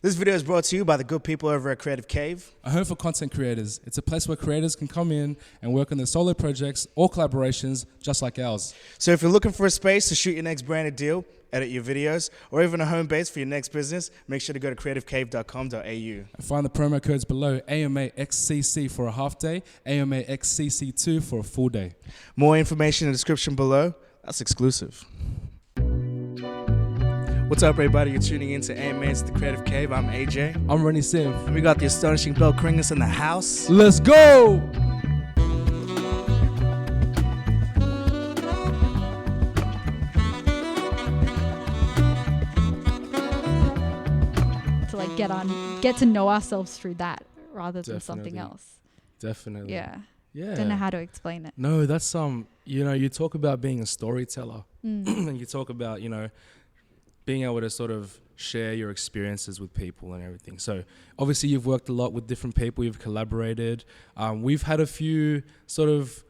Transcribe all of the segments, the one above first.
This video is brought to you by the good people over at Creative Cave. A home for content creators. It's a place where creators can come in and work on their solo projects or collaborations just like ours. So if you're looking for a space to shoot your next branded deal, edit your videos, or even a home base for your next business, make sure to go to creativecave.com.au. And find the promo codes below: AMAXCC for a half day, AMAXCC2 for a full day. More information in the description below. That's exclusive. What's up, everybody? You're tuning in to AMA's The Creative Cave. I'm AJ. I'm RENNY SYMF. And we got the astonishing Belle Kringas in the house. Let's go! To like get to know ourselves through that rather than something else. Definitely. Yeah. Yeah. Don't know how to explain it. No, that's you talk about being a storyteller. And you talk about, being able to sort of share your experiences with people and everything. So obviously you've worked a lot with different people, you've collaborated. We've had a few sort of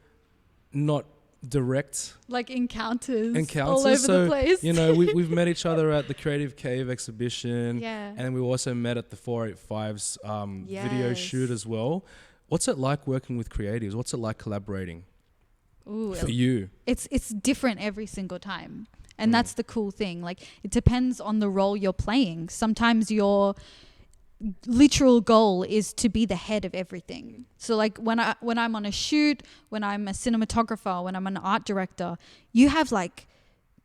not direct like encounters all over so, the place. We've met each other at the Creative Cave exhibition. Yeah. And we also met at the 485's video shoot as well. What's it like working with creatives? What's it like collaborating for you? It's different every single time. And that's the cool thing. Like, it depends on the role you're playing. Sometimes your literal goal is to be the head of everything. So like when I'm on a shoot, when I'm a cinematographer, when I'm an art director, you have like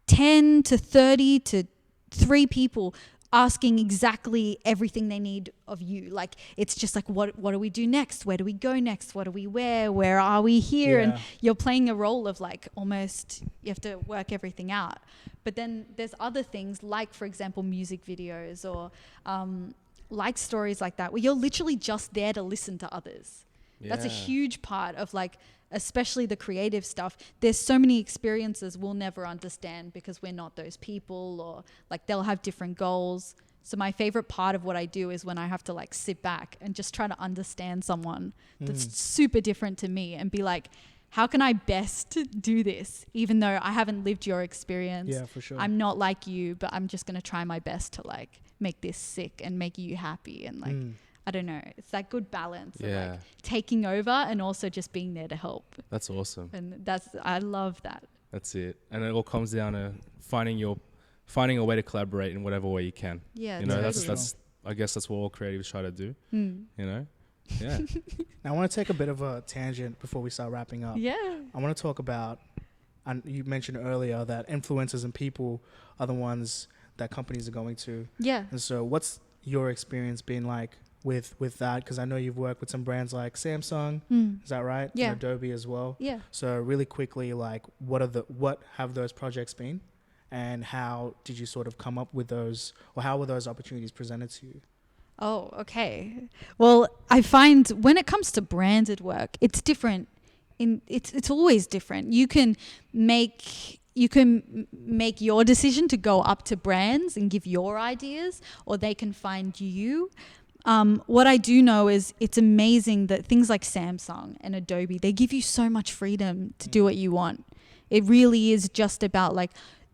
10 to 30 to 3 people asking exactly everything they need of you. Like, it's just like, what do we do next? Where do we go next? What do we wear? Where are we here? Yeah. And you're playing a role of like almost, you have to work everything out. But then there's other things like, for example, music videos or like stories like that, where you're literally just there to listen to others. Yeah. That's a huge part of like, especially the creative stuff. There's so many experiences we'll never understand because we're not those people, or like they'll have different goals. So my favorite part of what I do is when I have to like sit back and just try to understand someone that's super different to me and be like, how can I best do this? Even though I haven't lived your experience. Yeah, for sure. I'm not like you, but I'm just going to try my best to like make this sick and make you happy. And like, I don't know. It's that good balance of like taking over and also just being there to help. That's awesome. And I love that. That's it. And it all comes down to finding a way to collaborate in whatever way you can. Yeah. Totally. That's I guess that's what all creatives try to do. Yeah. Now, I want to take a bit of a tangent before we start wrapping up. Yeah. I want to talk about, and you mentioned earlier that influencers and people are the ones that companies are going to. Yeah. And so what's your experience been like with that? Because I know you've worked with some brands like Samsung, is that right? Yeah. And Adobe as well. Yeah. So really quickly, like what have those projects been, and how did you sort of come up with those, or how were those opportunities presented to you? Oh, okay. Well, I find when it comes to branded work, it's different. It's always different. You can make your decision to go up to brands and give your ideas, or they can find you. What I do know is it's amazing that things like Samsung and Adobe, they give you so much freedom to do what you want. It really is just about like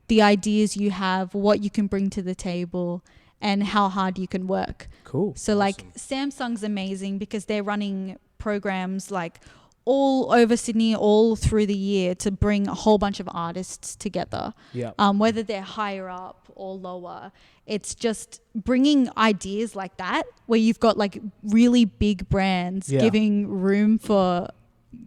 the ideas you have, what you can bring to the table, and how hard you can work. Cool. So like Samsung's amazing because they're running programs like all over Sydney, all through the year, to bring a whole bunch of artists together. Yeah. Whether they're higher up or lower, it's just bringing ideas like that where you've got like really big brands giving room for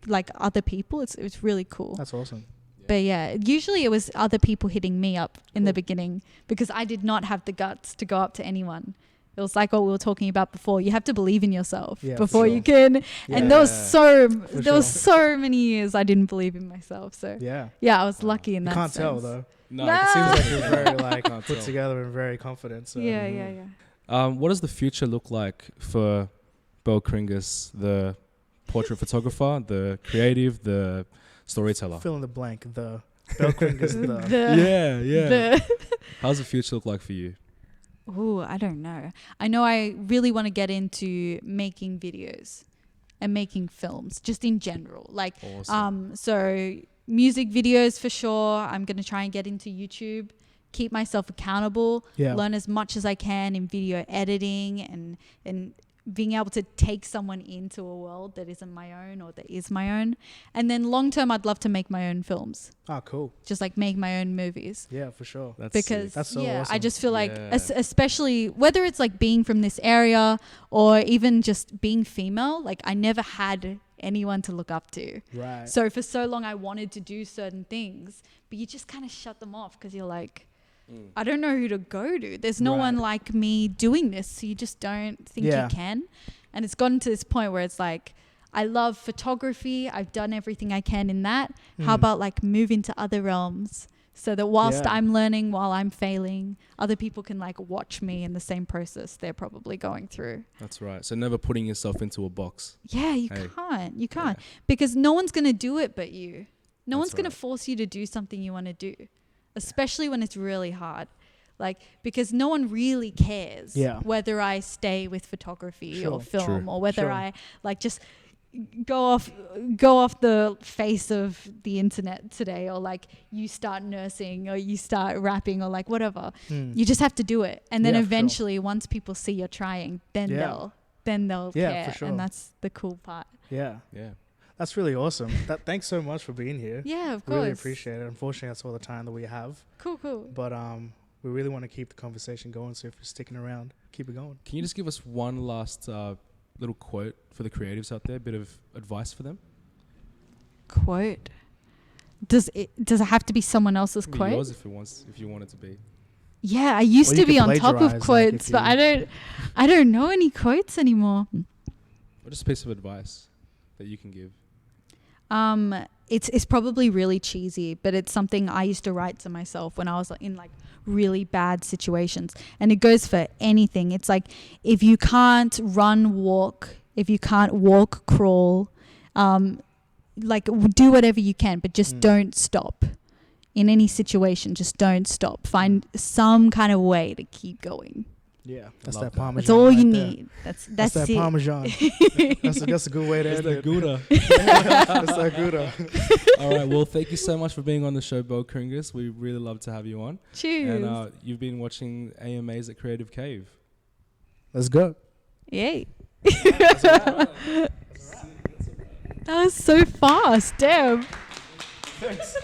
like other people. It's really cool. That's awesome. But yeah, usually it was other people hitting me up in the beginning because I did not have the guts to go up to anyone. It was like what we were talking about before. You have to believe in yourself before you can. Yeah. And there was so many years I didn't believe in myself. So yeah, I was lucky in that sense. You can't tell though. No. It seems like you're very like put together and very confident. So. Yeah. What does the future look like for Belle Kringas, the portrait photographer, the creative, the storyteller? Fill in the blank. The Belle Kringas. How's the future look like for you? Oh, I don't know. I know I really want to get into making videos and making films, just in general. Like, so music videos for sure. I'm going to try and get into YouTube keep myself accountable, Yeah. learn as much as I can in video editing and being able to take someone into a world that isn't my own or that is my own. And then long term, I'd love to make my own films. Oh, cool. Just like make my own movies. Yeah, for sure. Because That's so yeah, awesome. I just feel like especially whether it's like being from this area or even just being female, like I never had anyone to look up to. Right. So for so long I wanted to do certain things, but you just kind of shut them off because you're like, I don't know who to go to. There's no one like me doing this, so you just don't think you can. And it's gotten to this point where it's like, I love photography. I've done everything I can in that. How about like move into other realms so that whilst I'm learning, while I'm failing, other people can like watch me in the same process they're probably going through. That's right. So never putting yourself into a box. Yeah, you can't. You can't. Because no one's going to do it but you. No one's going to force you to do something you want to do, especially when it's really hard. Like, because no one really cares whether I stay with photography or film or whether I like just go off the face of the internet today, or like you start nursing or you start rapping or like whatever. You just have to do it. And then eventually once people see you're trying, then they'll care. For sure. And that's the cool part. Yeah. That's really awesome. Thanks so much for being here. Yeah, of course. Really appreciate it. Unfortunately, that's all the time that we have. Cool. But we really want to keep the conversation going. So if you're sticking around, keep it going. Can you just give us one last little quote for the creatives out there? A bit of advice for them. Quote. Does it have to be someone else's quote? Yours if you want it to be. Yeah, I used to be on top of quotes, but I don't know any quotes anymore. Or just a piece of advice that you can give. It's probably really cheesy, but it's something I used to write to myself when I was in like really bad situations. And it goes for anything. It's like, if you can't walk, crawl, like do whatever you can, but just don't stop. In any situation, just don't stop. Find some kind of way to keep going. Yeah, that's that Parmesan. That's all you need. That's that it. Parmesan. that's a good way to end it. Gouda. That's that Gouda. All right. Well, thank you so much for being on the show, Belle Kringas. We really love to have you on. Cheers. And you've been watching AMAs at Creative Cave. Let's go. Yay. That was so fast. Damn. Thanks.